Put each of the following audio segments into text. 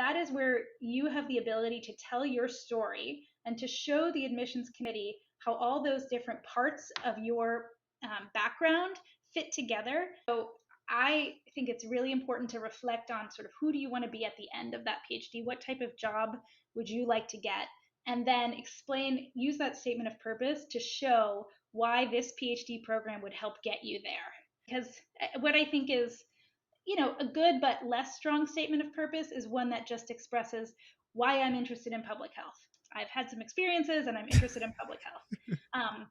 that is where you have the ability to tell your story and to show the admissions committee how all those different parts of your background fit together. So I think it's really important to reflect on sort of who do you want to be at the end of that PhD? What type of job would you like to get? And then use that statement of purpose to show why this PhD program would help get you there. Because what I think is, a good but less strong statement of purpose is one that just expresses why I'm interested in public health. I've had some experiences and I'm interested in public health.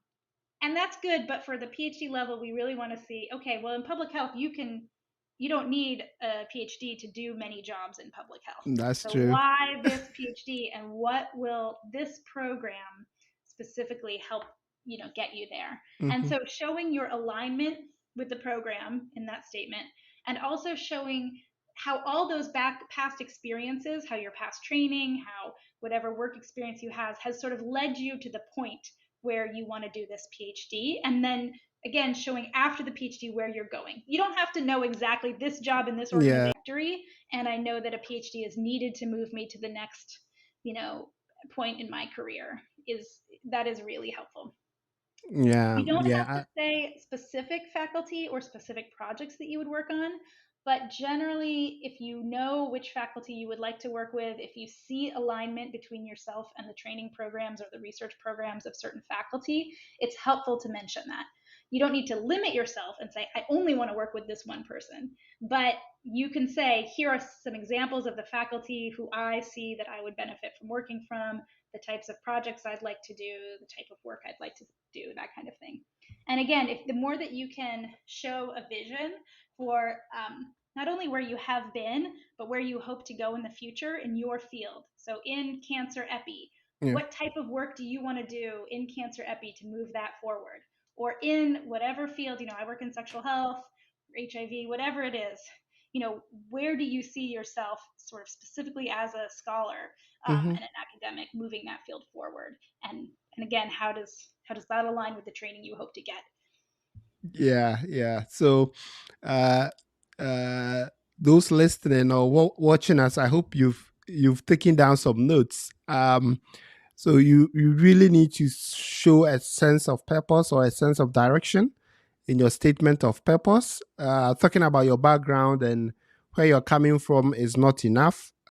And that's good, but for the PhD level, we really want to see, okay, well, in public health, you don't need a PhD to do many jobs in public health. That's so true. why this PhD, and what will this program specifically help, get you there? And so showing your alignment with the program in that statement, and also showing how all those past experiences, how your past training, how whatever work experience you have has sort of led you to the point where you want to do this PhD, and then again showing after the PhD where you're going. You don't have to know exactly this job in this Yeah. organization, and I know that a PhD is needed to move me to the next, point in my career. That is really helpful. Yeah. You don't have Yeah. to say specific faculty or specific projects that you would work on, but generally, if you know which faculty you would like to work with, if you see alignment between yourself and the training programs or the research programs of certain faculty, it's helpful to mention that. You don't need to limit yourself and say, I only want to work with this one person, but you can say, here are some examples of the faculty who I see that I would benefit from working from, the types of projects I'd like to do, the type of work I'd like to do, that kind of thing. And again, if the more that you can show a vision for not only where you have been, but where you hope to go in the future in your field. So in cancer epi, Yeah. what type of work do you want to do in cancer epi to move that forward? Or in whatever field, I work in sexual health, or HIV, whatever it is, where do you see yourself sort of specifically as a scholar and an academic moving that field forward? And again, how does that align with the training you hope to get? Yeah. Yeah. So, uh, uh, those listening or watching us, I hope you've taken down some notes. So you really need to show a sense of purpose or a sense of direction in your statement of purpose. Talking about your background and where you're coming from is not enough.